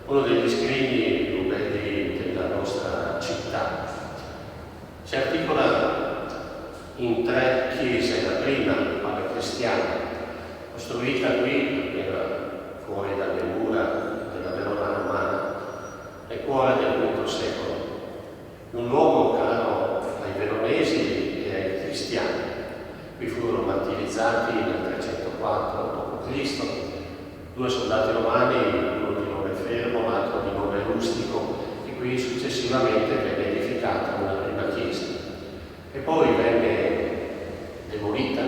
uno degli scrigni più belli della nostra città. Si articola in 3 chiese, la prima, quella cristiana, costruita qui, appena fuori dalle mura della Verona romana, nel cuore del V secolo. Un luogo caro ai veronesi e ai cristiani. Qui furono martirizzati nel 304 d.C. 2 soldati romani, uno di nome Fermo, l'altro di nome Rustico, e qui successivamente venne edificata una prima chiesa. E poi venne demolita,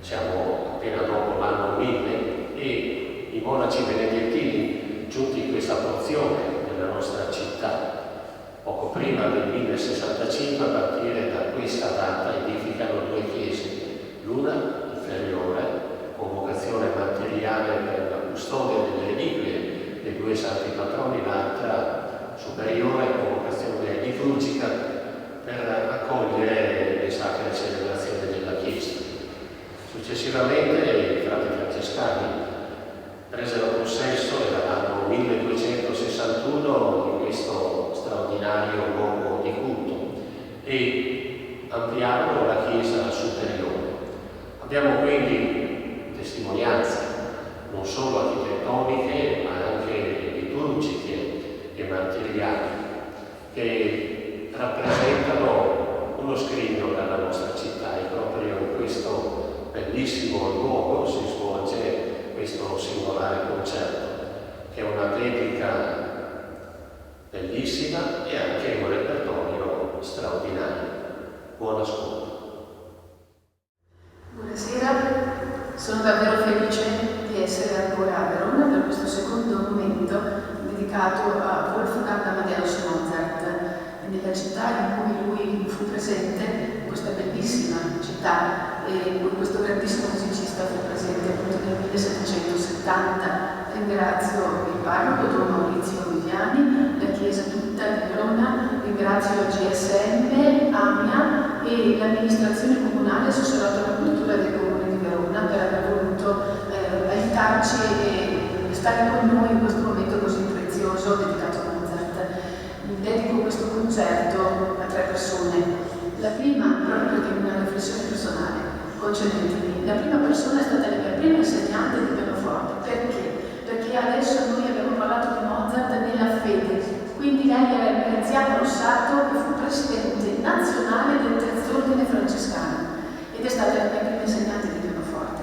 siamo appena dopo l'anno 1000, e i monaci benedettini, giunti in questa porzione della nostra città, poco prima del 1065, a partire da questa data edificano 2 chiese, l'una inferiore, con vocazione martiriale per la custodia delle reliquie dei 2 santi patroni, l'altra superiore, con vocazione liturgica per accogliere le sacre celebrazioni della Chiesa. Successivamente i frati francescani presero possesso, era l'anno 1261, di questo straordinario luogo di culto e ampliarono la chiesa superiore. Abbiamo quindi testimonianze non solo architettoniche ma anche liturgiche e martiriali che rappresentano uno scrigno della nostra città, e proprio in questo bellissimo luogo si svolge questo singolare concerto, che è una dedica bellissima e anche un repertorio straordinario. Buon ascolto. Buonasera, sono davvero felice di essere ancora a Verona per questo secondo momento dedicato a Wolfgang Amadeus Mozart, nella città in cui lui fu presente, in questa bellissima città, e in cui questo grandissimo musicista fu presente appunto nel 1770. Ringrazio il parroco Don Maurizio Viviani, la chiesa tutta di Verona, ringrazio il GSM, AMIA e l'amministrazione comunale assessorato alla cultura del Comune di Verona per aver voluto aiutarci e stare con noi in questo momento così prezioso dedicato a Mozart. Dedico questo concerto a 3 persone. La prima, proprio perché è una riflessione personale, concedetemi, la prima persona è stata la mia prima insegnante di pianoforte. Perché? Perché adesso noi abbiamo parlato di Mozart nella fede, quindi lei era il Graziano Rossato e fu presidente nazionale del Terzo Ordine Francescano ed è stata la mia prima insegnante di pianoforte.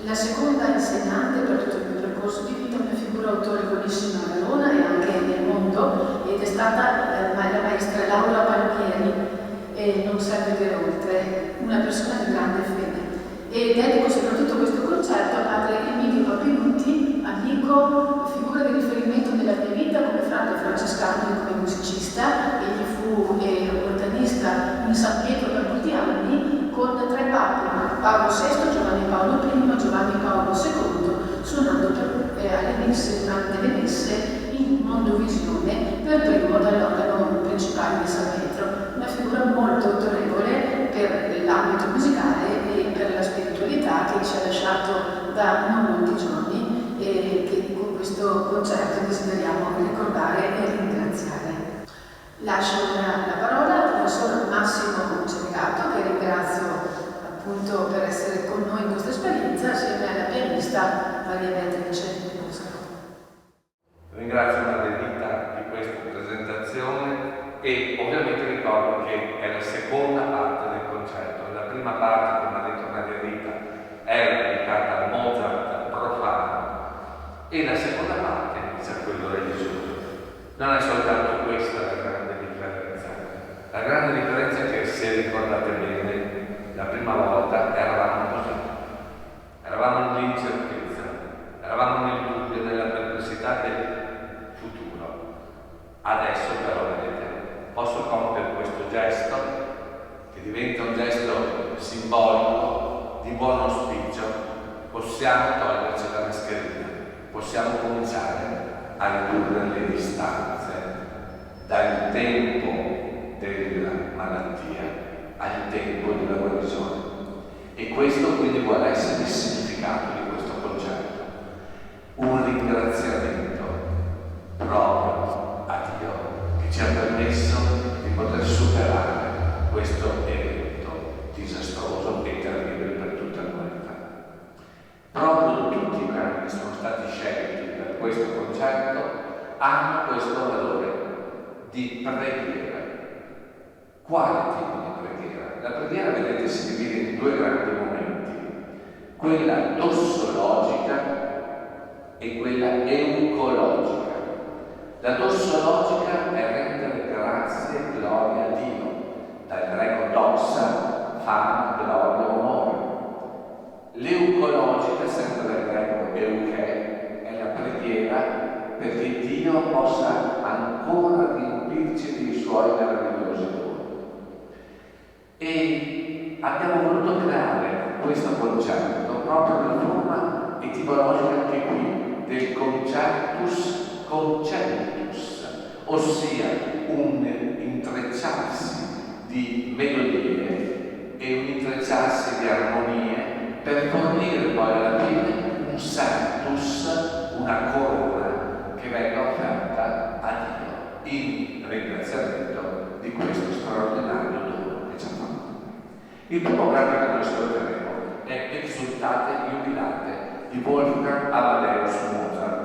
La seconda insegnante per tutto il mio percorso di vita, una figura autorevolissima a Verona e anche nel mondo, ed è stata la maestra Laura Palmieri, e non serve dire oltre, una persona di grande fede. E dedico soprattutto questo concerto a padre Emilio Papinutti, amico, figura di riferimento nella mia vita come frate francescano e come musicista. Egli fu organista in San Pietro per molti anni con 3 papi, Paolo VI, Giovanni Paolo I, Giovanni Paolo II, suonando alle messe, durante le messe in Mondovisione, per primo dall'organo principale di San Pietro. Una figura molto autorevole per l'ambito musicale e per la spiritualità, che ci ha lasciato da non molti giorni e che con questo concerto desideriamo ricordare e ringraziare. Lascio ora la parola al professor Massimo Cerigato, che ringrazio appunto per essere con noi in questa esperienza, assieme alla pianista Maria Beatrice Buscaro. Ringrazio Margherita di questa presentazione e ovviamente ricordo che è la seconda parte del concerto. La prima parte, come ha detto Margherita, era dedicata al Mozart profano e la seconda parte inizia a quello religioso. Non è soltanto questa la grande differenza. La grande differenza è che, se ricordate bene, la prima volta eravamo così. Eravamo nell'incertezza, eravamo nel dubbio, nella perplessità del futuro. Adesso però, vedete, posso compiere questo gesto, che diventa un gesto simbolico, di buon auspicio. Possiamo toglierci la mascherina, possiamo cominciare a ridurre le distanze dal tempo della malattia al tempo della guarigione. E questo quindi vuole essere il significato di questo concerto. Un ringraziamento questo concerto hanno questo valore di preghiera. Quale tipo di preghiera? La preghiera, vedete, si divide in due grandi momenti, quella dossologica e quella eucologica. La dossologica è rendere grazie e gloria a Dio, dal greco doxa, fama, gloria, onore. L'eucologica, sempre dal greco euche, è la preghiera perché Dio possa ancora riempirci dei suoi meravigliosi doni. E abbiamo voluto creare questo concerto proprio nella forma etimologica anche qui del concertus concentus, ossia un intrecciarsi di melodie e un intrecciarsi di armonie per fornire poi alla fine un sanctus, una corona che venga offerta a Dio in ringraziamento di questo straordinario dono che ci ha fatto. Il primo brano che noi ascolteremo è Exultate Jubilate di Wolfgang Amadeus Mozart,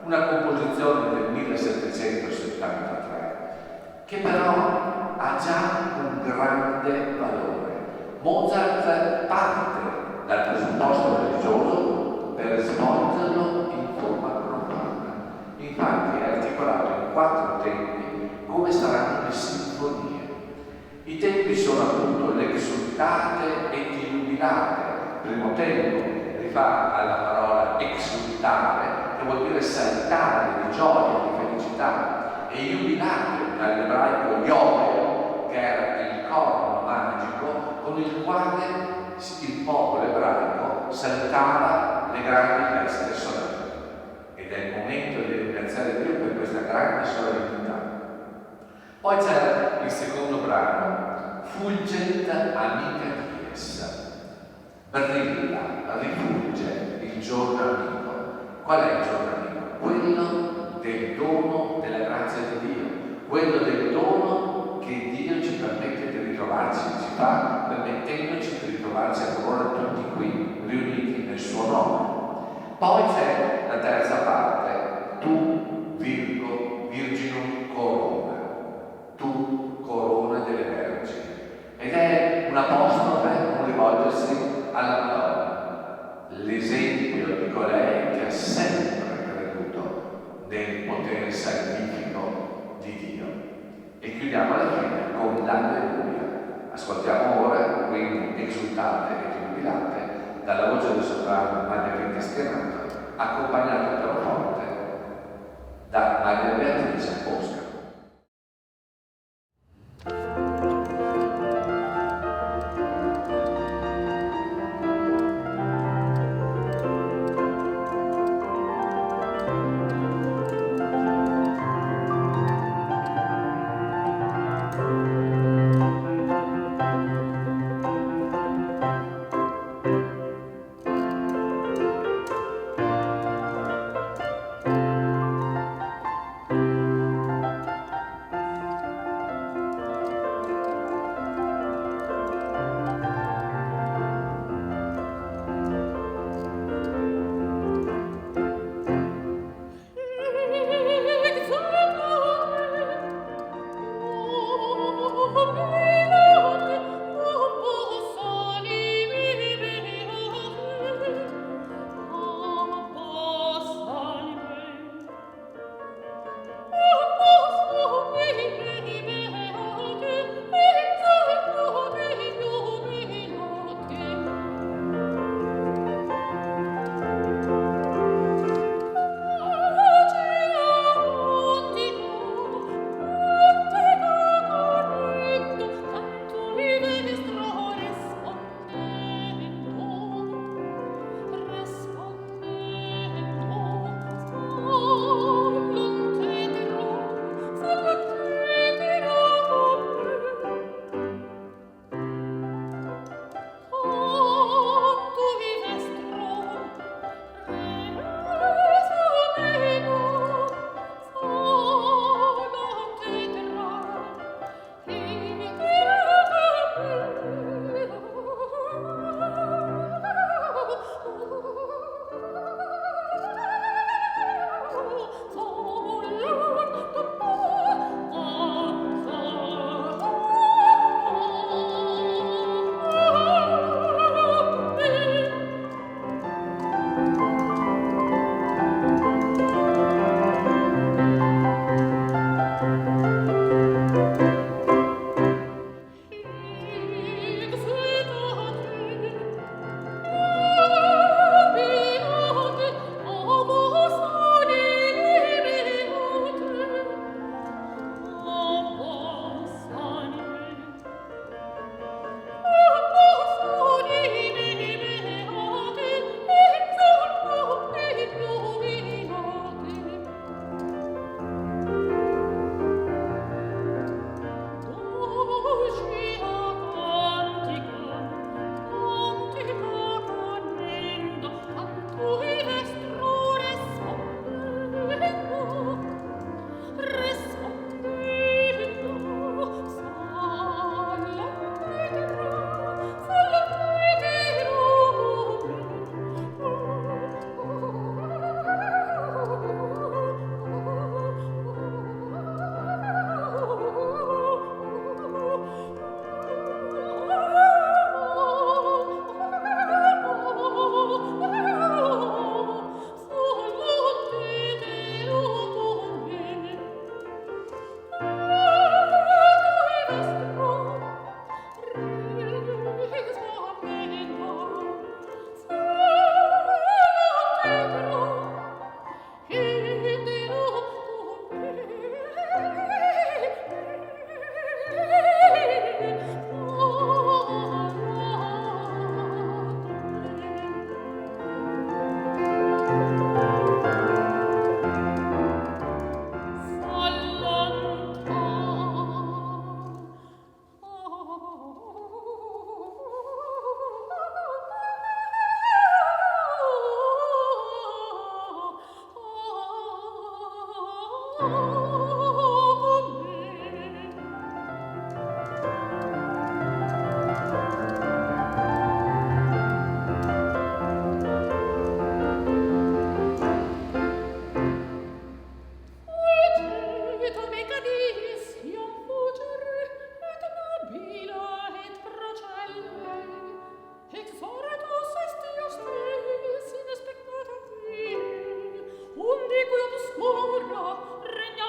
una composizione del 1773 che però ha già un grande valore. Mozart parte dal presupposto religioso per svolgerlo in forma profana. Infatti è articolato in 4 tempi come saranno le sinfonie. I tempi sono appunto l'exultate et jubilate. Il primo tempo rifà alla parola exultare, che vuol dire saltare di gioia, di felicità, e jubilate dall'ebraico yobel, che era il corno magico con il quale il popolo ebraico saltava le grandi feste solari. Ed è il momento di ringraziare Dio per questa grande solennità. Poi c'è il secondo brano, Fulgent amica dies. Brilla, rifulge il giorno amico. Qual è il giorno amico? Quello del dono della grazia di Dio, quello del dono che Dio ci permette di ritrovarci, ci fa permettendoci di ritrovarci ancora tutti qui, riuniti nel suo nome. Poi c'è la terza parte, tu, virginum corona, tu, corona delle vergini. Ed è un apostrofe, un rivolgersi alla Madonna, l'esempio di colei che ha sempre creduto nel potere salvifico di Dio. E chiudiamo alla fine con l'Alleluia. Ascoltiamo ora, quindi, Exultate e Jubilate, dalla voce del soprano Margherita Schierato, accompagnata al pianoforte da Maria Beatrice Oscar. Regna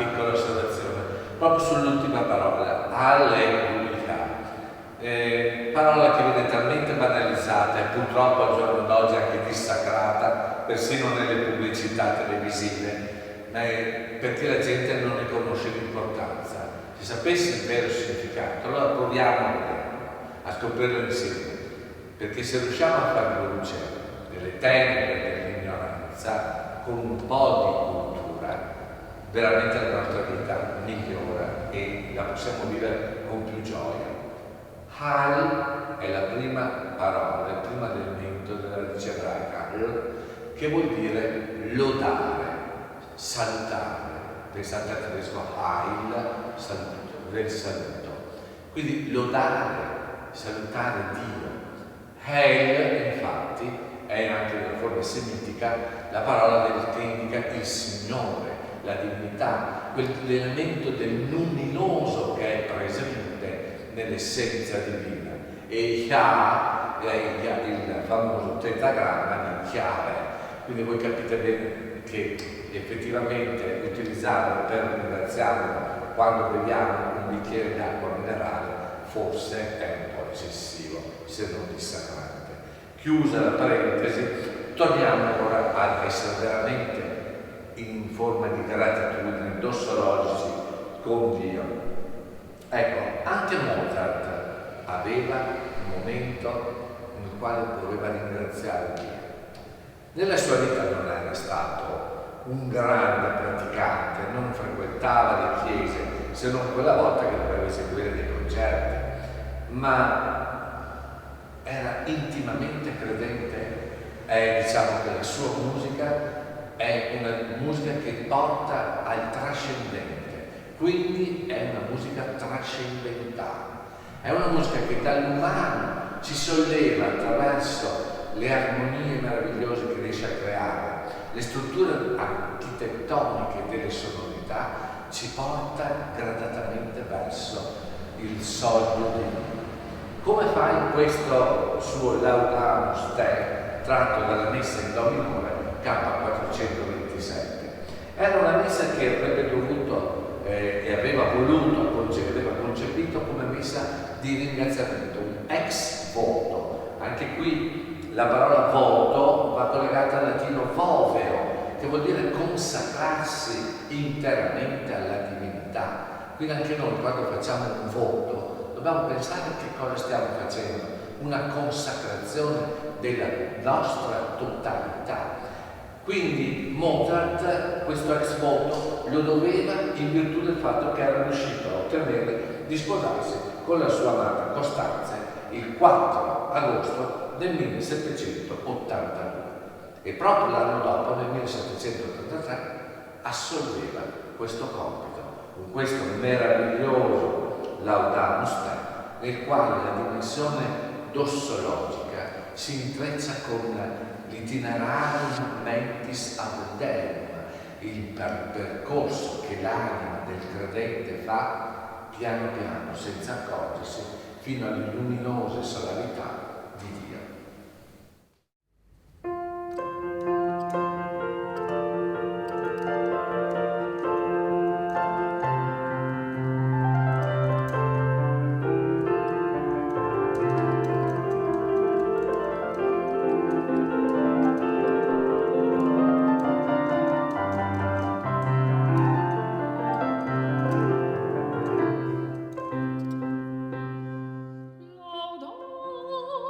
piccola osservazione proprio sull'ultima parola, alleluia. Parola che viene talmente banalizzata e purtroppo al giorno d'oggi anche dissacrata, persino nelle pubblicità televisive, perché la gente non ne conosce l'importanza. Se sapessi il vero significato, allora proviamo a scoprirlo insieme, perché se riusciamo a far luce delle tenebre dell'ignoranza con un po' di cultura, veramente la nostra vita migliora e la possiamo vivere con più gioia. Hal è la prima parola, il primo elemento della radice ebraica, che vuol dire lodare, salutare. Pensate al tedesco Heil, saluto, del saluto. Quindi lodare, salutare Dio. Heil, infatti, è anche nella forma semitica la parola che indica il Signore, la divinità, quell'elemento del luminoso che è presente nell'essenza divina. E Yah è il famoso tetragramma di chiave. Quindi voi capite bene che effettivamente utilizzarlo per ringraziarlo quando beviamo un bicchiere d'acqua minerale forse è un po' eccessivo, se non dissacrante. Chiusa la parentesi, torniamo ora ad essere veramente in forma di gratitudine, dossologici con Dio. Ecco, anche Mozart aveva un momento nel quale poteva ringraziare Dio. Nella sua vita non era stato un grande praticante, non frequentava le chiese, se non quella volta che doveva eseguire dei concerti, ma era intimamente credente. Diciamo che la sua musica è una musica che porta al trascendente, quindi è una musica trascendentale, è una musica che dall'umano ci solleva attraverso le armonie meravigliose che riesce a creare, le strutture architettoniche delle sonorità, ci porta gradatamente verso il sogno di Dio. Come fa in questo suo Laudamus Te, tratto dalla messa in Do minore K427? Era una messa che avrebbe dovuto e aveva voluto, aveva concepito come messa di ringraziamento, un ex voto. Anche qui la parola voto va collegata al latino voveo, che vuol dire consacrarsi interamente alla divinità. Quindi anche noi quando facciamo un voto dobbiamo pensare a che cosa stiamo facendo, una consacrazione della nostra totalità. Quindi Mozart questo ex voto lo doveva in virtù del fatto che era riuscito a ottenere di sposarsi con la sua amata Costanza il 4 agosto del 1782 e proprio l'anno dopo, nel 1783, assolveva questo compito con questo meraviglioso Laudamus Te, nel quale la dimensione dossologica si intreccia con l'itinerarium mentis ad Deum, il percorso che l'anima del credente fa piano piano, senza accorgersi, fino alle luminose solarità di Dio. Laudamus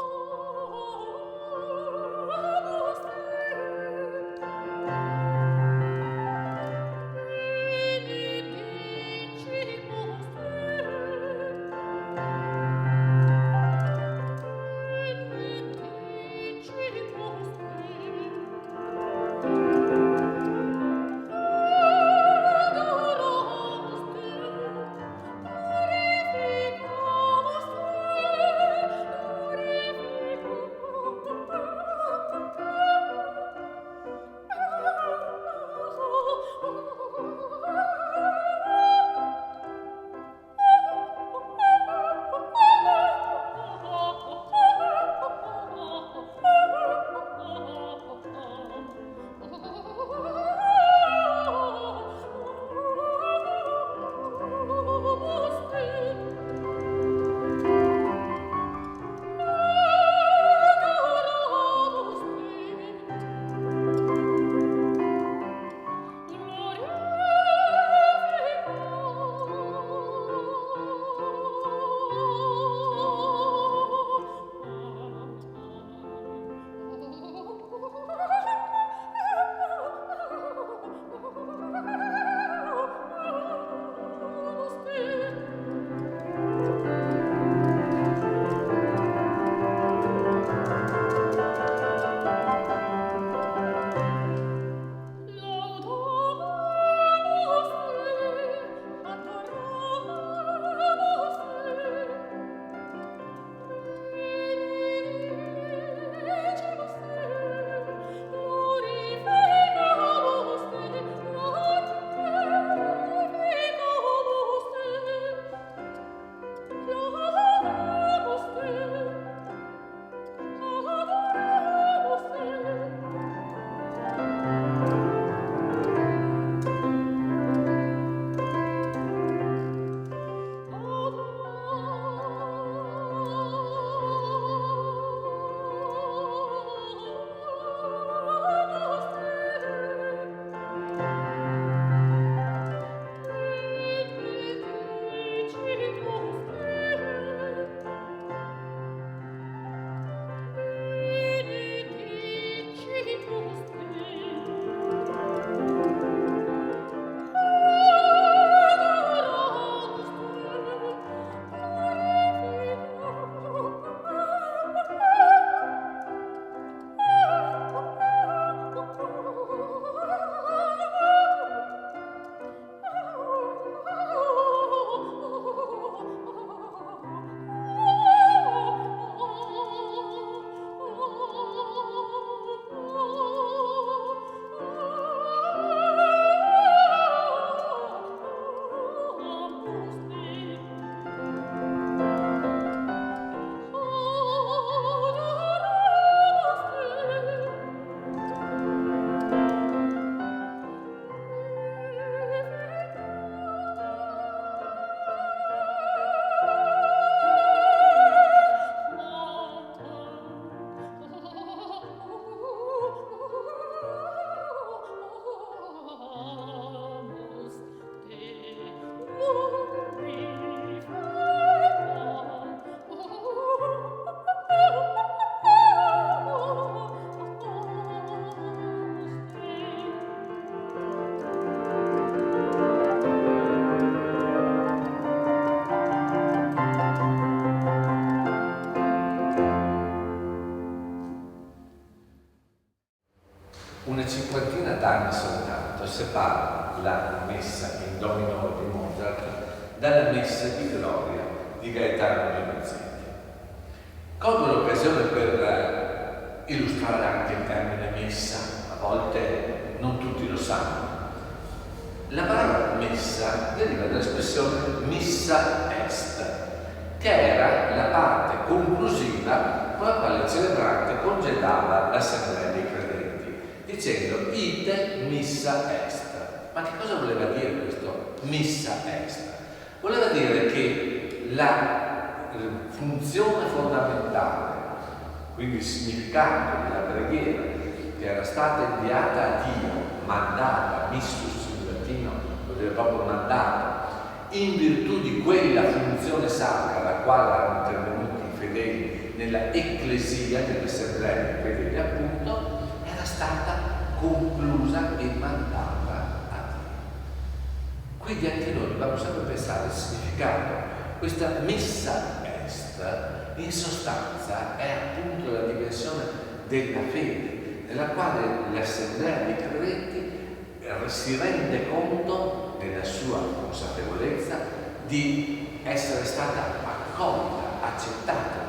in do minore di Mozart, dalla Messa di Gloria di Gaetano Donizetti. Colgo l'occasione per illustrare anche il termine messa, a volte non tutti lo sanno. La parola messa deriva dall'espressione missa est, che era la parte conclusiva con la quale il celebrante congedava l'assemblea dei credenti, dicendo ite missa est. Ma che cosa voleva dire questo missa est? Voleva dire che la funzione fondamentale, quindi il significato della preghiera che era stata inviata a Dio, mandata, missus in latino, vuol dire proprio mandata, in virtù di quella funzione sacra alla quale erano intervenuti i fedeli nella ecclesia, nell'assemblea dei fedeli appunto, era stata conclusa e mandata a Dio. Quindi anche noi dobbiamo sempre pensare al significato. Questa messa est, in sostanza, è appunto la dimensione della fede, nella quale l'assemblea dei credenti si rende conto, nella sua consapevolezza, di essere stata accolta, accettata.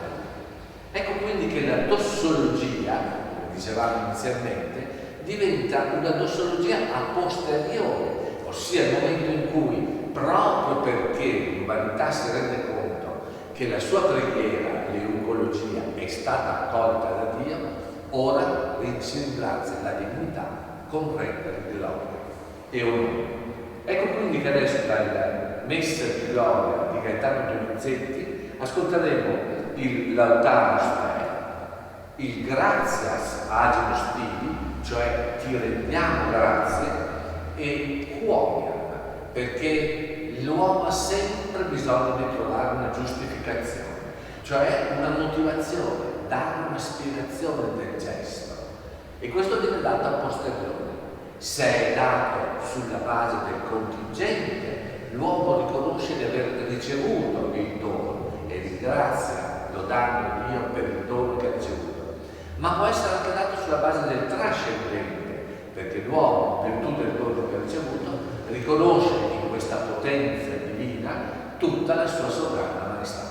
Ecco quindi che la dossologia, come dicevamo inizialmente, diventa una dossologia a posteriore, ossia il momento in cui, proprio perché l'umanità si rende conto che la sua preghiera, l'eucologia, è stata accolta da Dio, ora si ringrazia la divinità con rendere gloria e onore. Ecco quindi che adesso dalla Messa di Gloria di Gaetano Donizetti ascolteremo il Laudamus Te, il Gratias Agimus Tibi, cioè ti rendiamo grazie, e Quoniam, perché l'uomo ha sempre bisogno di trovare una giustificazione, cioè una motivazione, dare una spiegazione del gesto, e questo viene dato a posteriori. Se è dato sulla base del contingente, l'uomo riconosce di aver ricevuto il dono e ringrazia, lodando Dio per il dono che ha ricevuto, ma può essere anche dato sulla base del trascendente, perché l'uomo, in virtù del dono che ha ricevuto, riconosce in questa potenza divina tutta la sua sovrana maestà.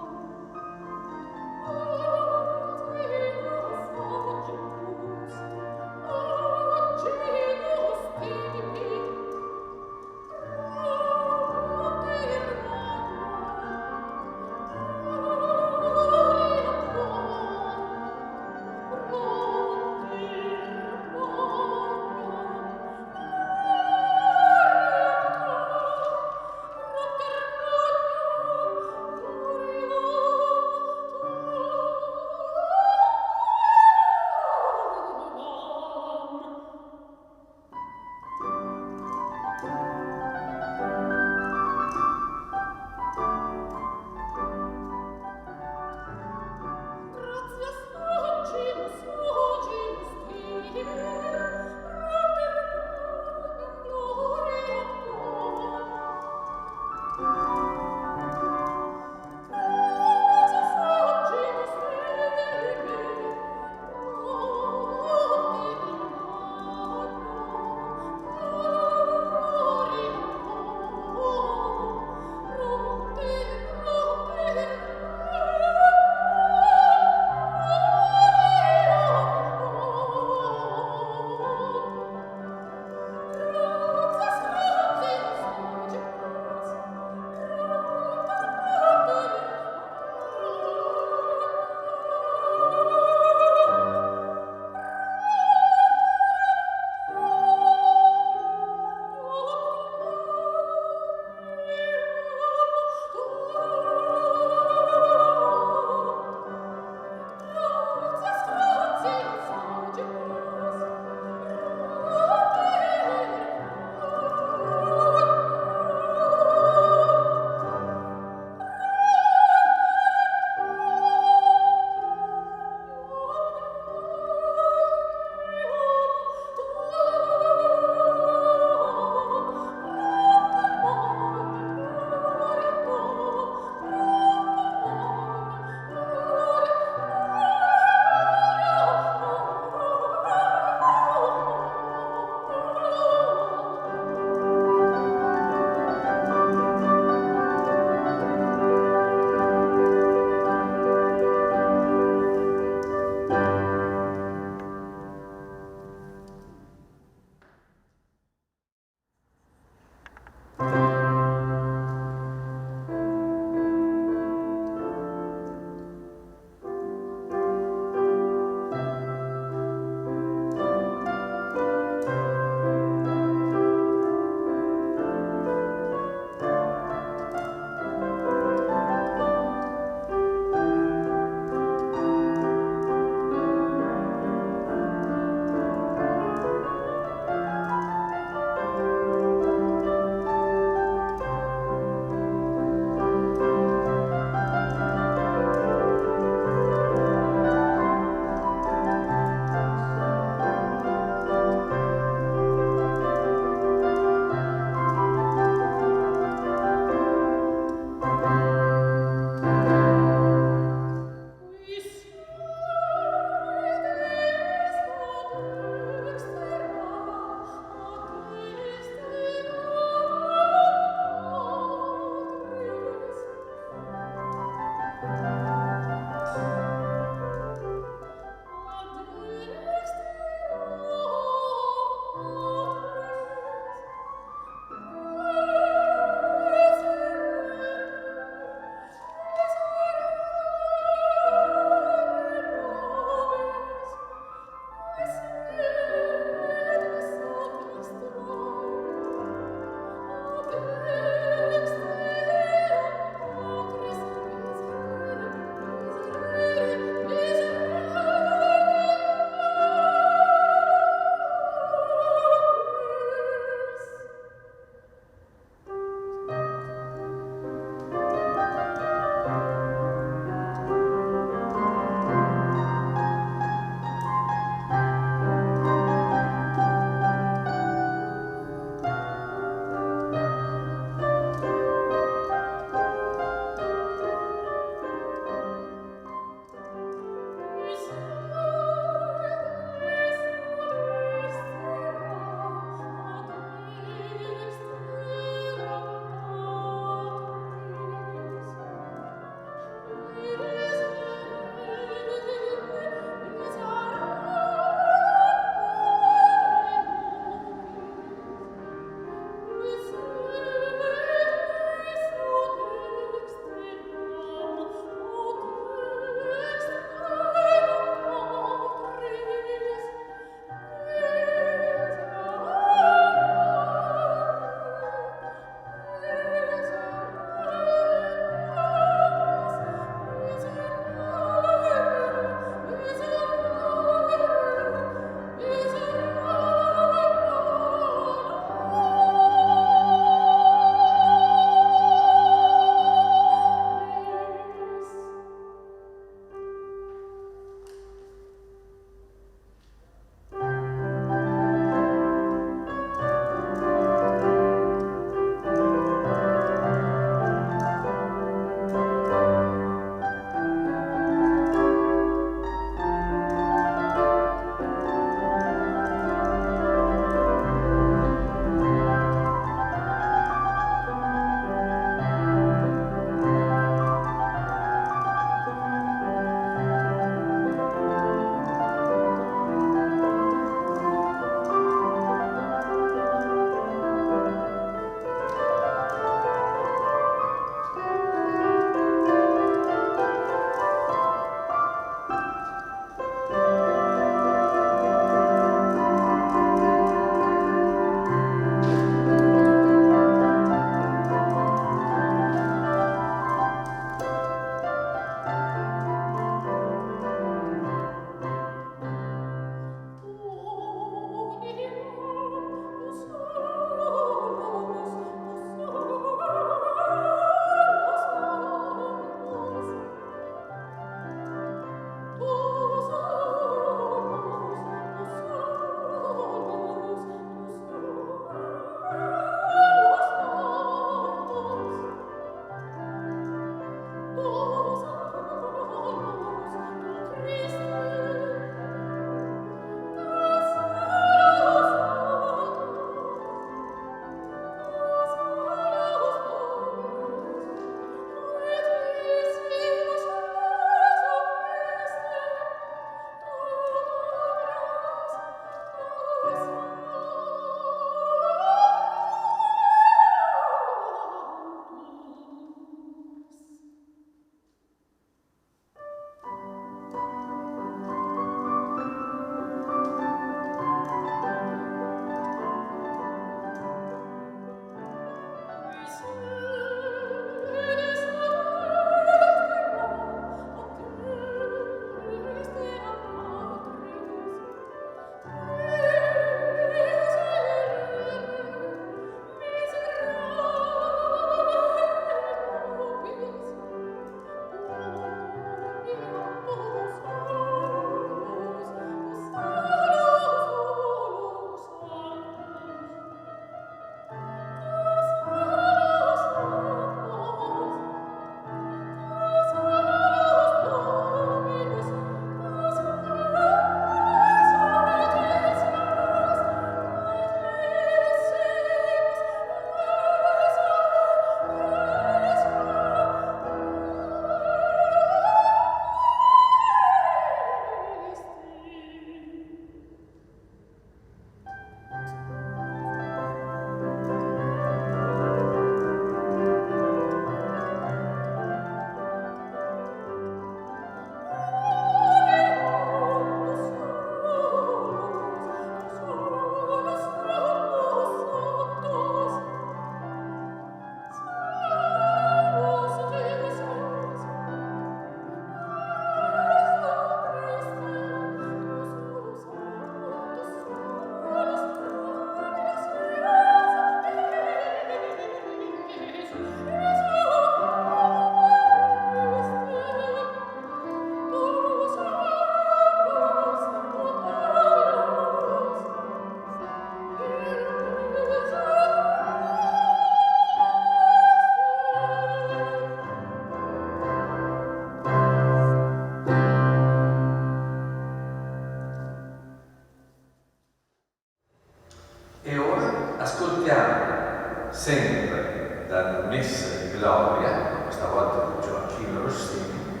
la messa di gloria, questa volta di Gioacchino Rossini,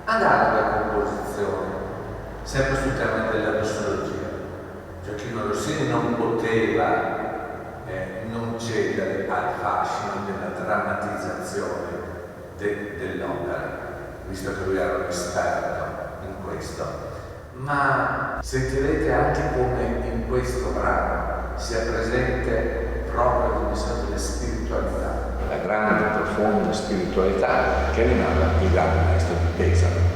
analoga composizione, sempre sul tema della dossologia. Gioacchino Rossini non poteva non cedere al fascino della drammatizzazione dell'opera, visto che lui era un esperto in questo. Ma sentirete anche come in questo brano sia presente proprio il messaggio della spiritualità, la grande, profonda spiritualità che rimane il grande maestro di Pesaro.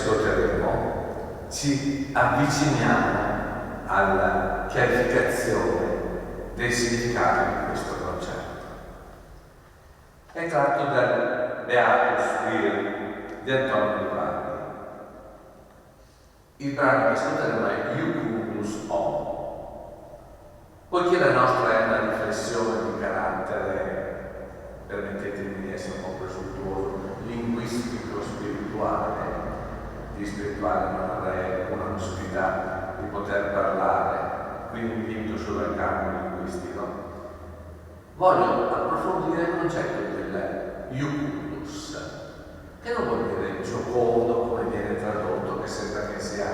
ascolteremo ci avviciniamo alla chiarificazione del significato di questo concetto. È tratto dal Beatus Vir di Antonio Di Valli. Il brano che ascolteremo è Iucundus Homo. Poiché la nostra è una riflessione di carattere, permettetemi di essere un po' presuntuoso, linguistico-spirituale, di spirituale non avrei una possibilità di poter parlare, quindi mi limito solo al campo linguistico, voglio approfondire il concetto del Iucundus, che non vuol dire giocondo come viene tradotto, che sembra che sia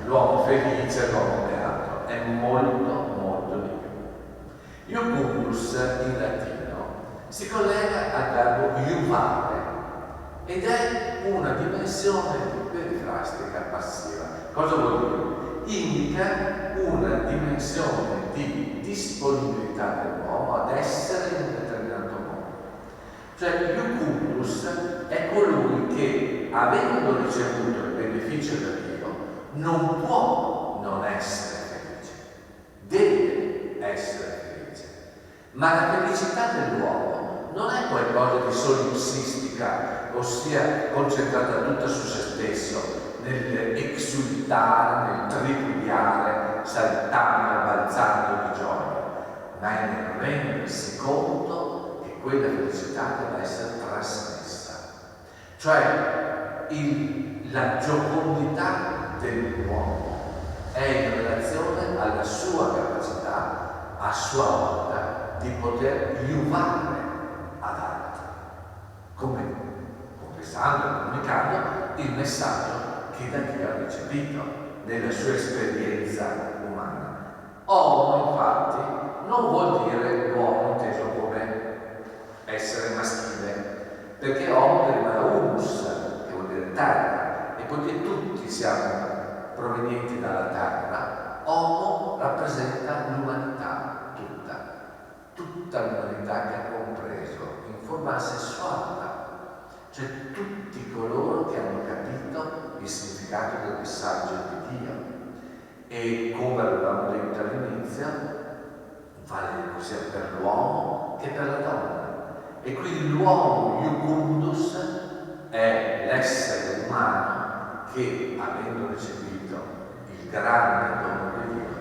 l'uomo felice, l'uomo beato, è molto di più. Iucundus in latino si collega al verbo iuvare ed è una dimensione perifrastica passiva. Cosa vuol dire? Indica una dimensione di disponibilità dell'uomo ad essere in un determinato modo. Cioè Iucundus è colui che, avendo ricevuto il beneficio da Dio, non può non essere felice, deve essere felice. Ma la felicità dell'uomo non è qualcosa di solipsistica, ossia concentrata tutta su se stesso, nell'exultare, nel tripudiare, saltando, balzando di gioia, ma è nel rendersi conto che quella felicità deve essere trasmessa. Cioè la giocondità dell'uomo è in relazione alla sua capacità, a sua volta, di poter iuvare ad altri, confessando, comunicando il messaggio che da Dio ha ricevuto nella sua esperienza umana. Homo, infatti, non vuol dire uomo inteso come essere maschile, perché homo deriva da humus, che vuol dire terra, e poiché tutti siamo provenienti dalla terra, homo rappresenta l'umanità tutta l'umanità che ha compreso in forma sessuale, cioè tutti coloro che hanno capito il significato del messaggio di Dio. E come avevamo detto all'inizio, vale sia per l'uomo che per la donna. E quindi l'uomo Iucundus è l'essere umano che, avendo ricevuto il grande dono di Dio,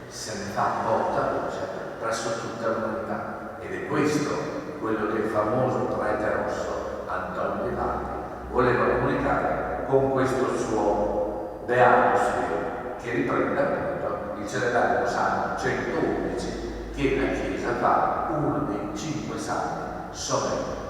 se ne fa portavoce presso tutta l'umanità. Ed è questo quello che il famoso prete rosso Antonio Di Valli voleva comunicare con questo suo Beatus Vir, che riprende appunto il celebrato Salmo 111, che la Chiesa fa uno dei 5 salmi solenni.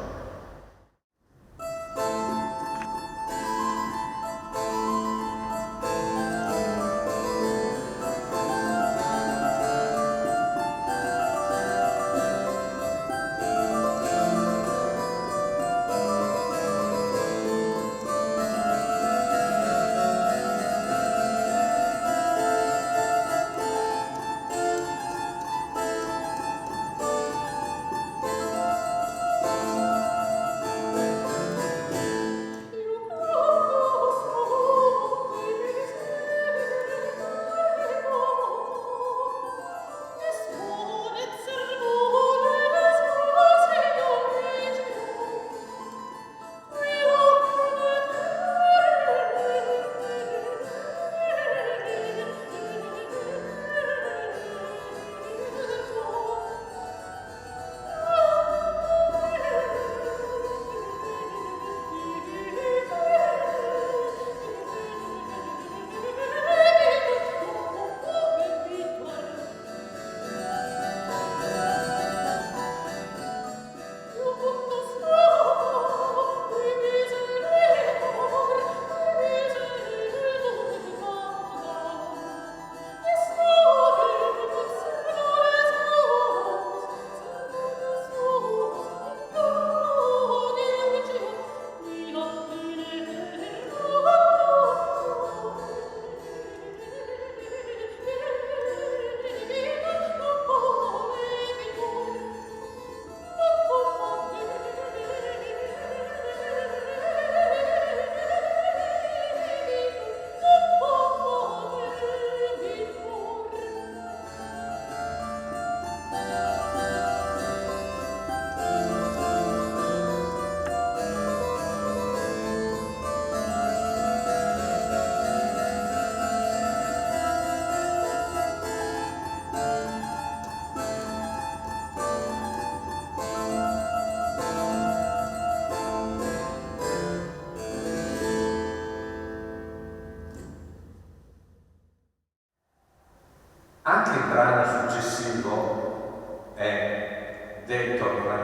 brano successivo è detto ormai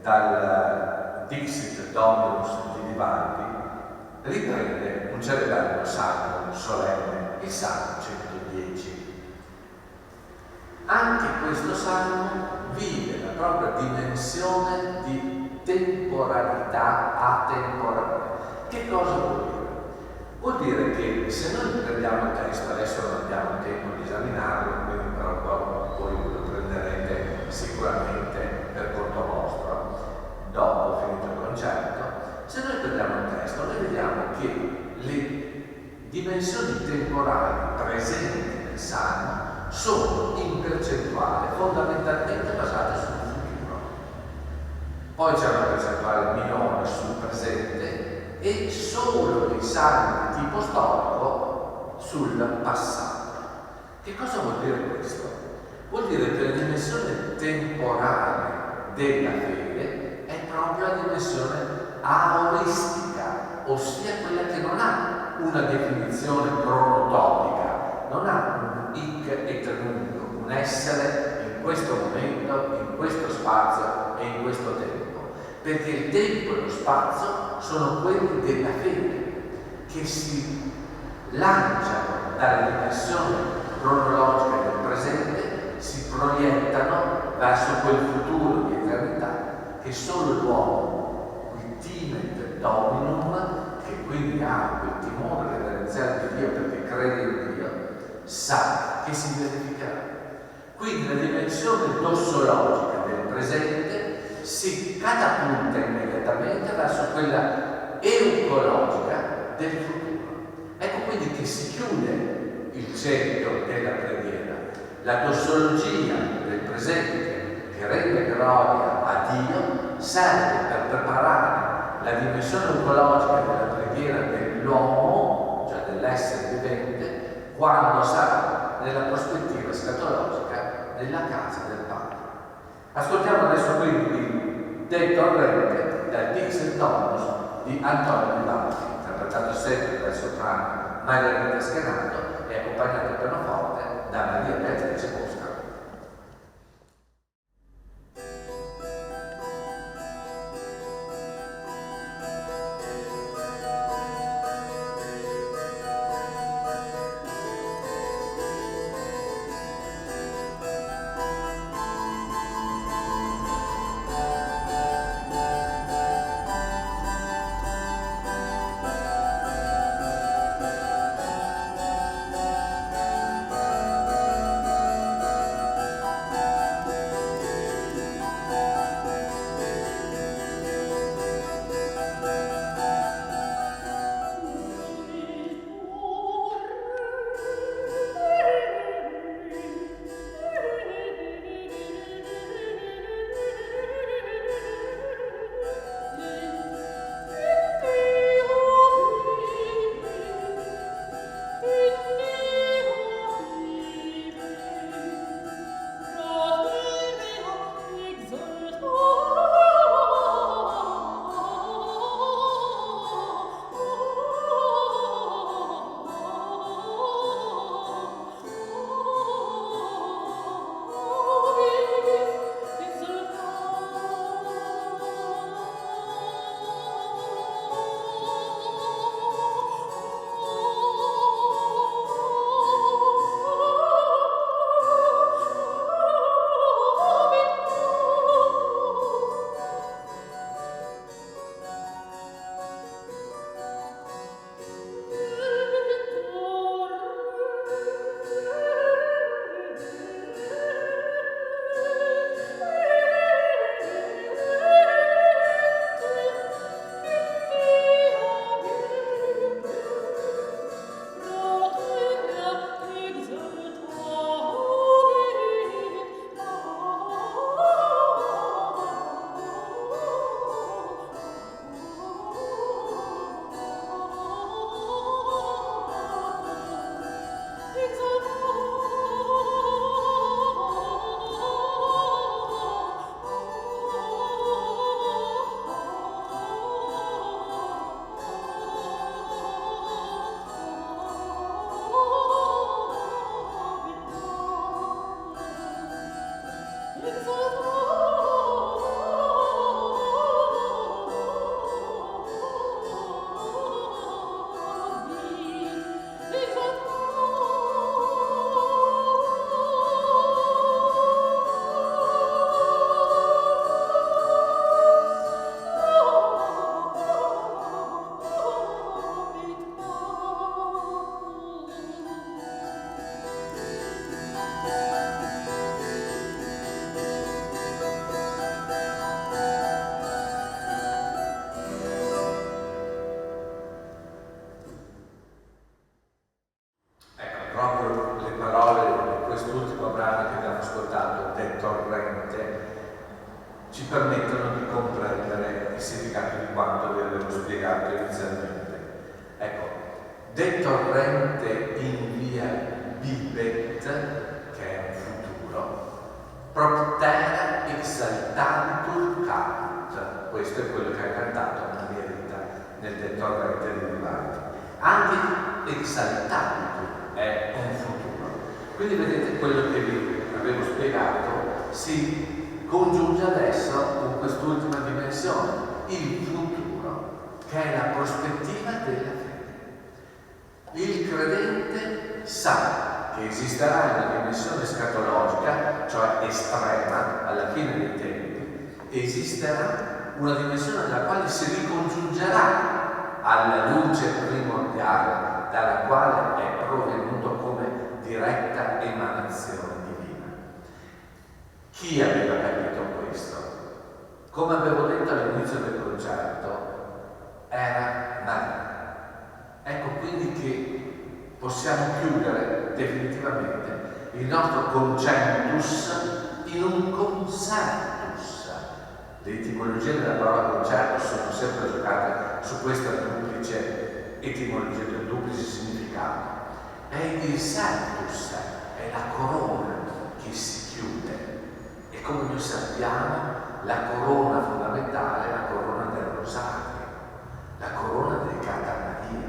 dal Dixit Dominus di Vivaldi, riprende un celebrato salmo solenne, il Salmo 110. Anche questo salmo vive la propria dimensione di temporalità atemporale. Che cosa vuol dire? Vuol dire che se noi prendiamo il testo, adesso non abbiamo tempo di esaminarlo, quindi però voi lo prenderete sicuramente per conto vostro, dopo finito il concerto. Se noi prendiamo il testo, noi vediamo che le dimensioni temporali presenti nel Salmo sono in percentuale fondamentalmente basate sul futuro. Poi c'è una percentuale minore sul presente e solo dei salmi di tipo storico sul passato. Che cosa vuol dire questo? Vuol dire che la dimensione temporale della fede è proprio la dimensione aoristica, ossia quella che non ha una definizione cronotopica, non ha un hic et nunc, un essere in questo momento, in questo spazio e in questo tempo. Perché il tempo e lo spazio sono quelli della fede, che si lanciano dalla dimensione cronologica del presente, si proiettano verso quel futuro di eternità che solo l'uomo, il timet dominum, che quindi ha quel timore reverenziale di Dio perché crede in Dio, sa che si verificherà. Quindi la dimensione dossologica del presente si catapulta immediatamente verso quella eucologica del futuro. Ecco quindi che si chiude il cerchio della preghiera. La dossologia del presente che rende gloria a Dio serve per preparare la dimensione eucologica della preghiera dell'uomo, cioè dell'essere vivente, quando sarà nella prospettiva scatologica della casa del Padre. Ascoltiamo adesso quindi detto orrente dal Dixit Dominus di Antonio Vivaldi, interpretato sempre dal soprano Margherita Schenato e accompagnato al pianoforte da Maria Beatrice Bosca. detorrente in via Bibet, che è un futuro, proptera exaltantur caput, questo è quello che ha cantato Maria Rita nel detorrente di Vivaldi. Anche exaltantur è un futuro. Quindi vedete quello che vi avevo spiegato si congiunge adesso con quest'ultima dimensione, il futuro, che è la prospettiva della fede. Il credente sa che esisterà una dimensione escatologica, cioè estrema, alla fine dei tempi, e esisterà una dimensione nella quale si ricongiungerà alla luce primordiale dalla quale è provenuto come diretta emanazione divina. Chi aveva capito questo? Come avevo detto all'inizio del concerto, era Maria. Ecco quindi che possiamo chiudere definitivamente il nostro concertus in un concertus. Le etimologie della parola concerto sono sempre giocate su questa duplice etimologia, del duplice significato. È il sertus, è la corona che si chiude. E come noi sappiamo, la corona fondamentale è la corona del rosario, la corona dedicata a Maria.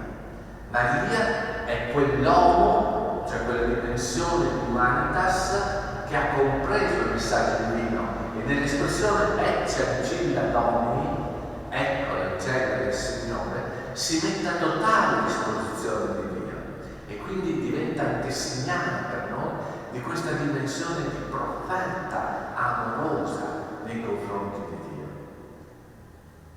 Maria è quell'uomo, cioè quella dimensione di humanitas che ha compreso il messaggio divino e nell'espressione ecce ancilla Domini, ecco l'ancella del Signore, si mette a totale disposizione di Dio e quindi diventa antesignana per noi di questa dimensione di profeta amorosa nei confronti di Dio.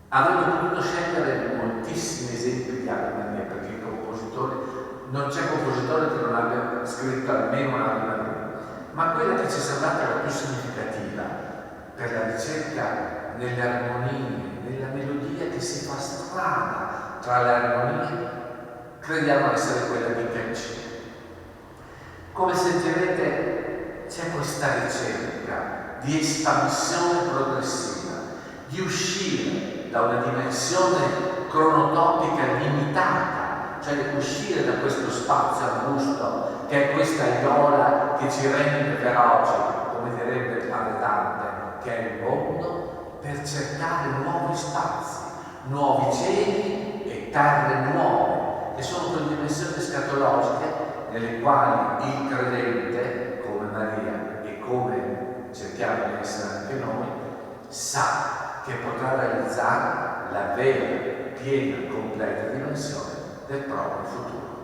Avremmo potuto scegliere moltissimi esempi di Ave Maria, perché i compositori, non c'è compositore che non abbia scritto almeno un'Ave Maria, ma quella che ci è sembrata la più significativa per la ricerca nelle armonie, nella melodia che si fa strada tra le armonie, crediamo essere quella di Caccini. Come sentirete, c'è questa ricerca di espansione progressiva, di uscire da una dimensione cronotopica limitata, cioè di uscire da questo spazio angusto che è questa aiuola che ci rende feroci, come direbbe il padre Dante, che è il mondo, per cercare nuovi spazi, nuovi cieli e terre nuove, che sono quelle dimensioni escatologiche nelle quali il credente, come Maria e come cerchiamo di essere anche noi, sa che potrà realizzare la vera, piena, completa dimensione del proprio futuro.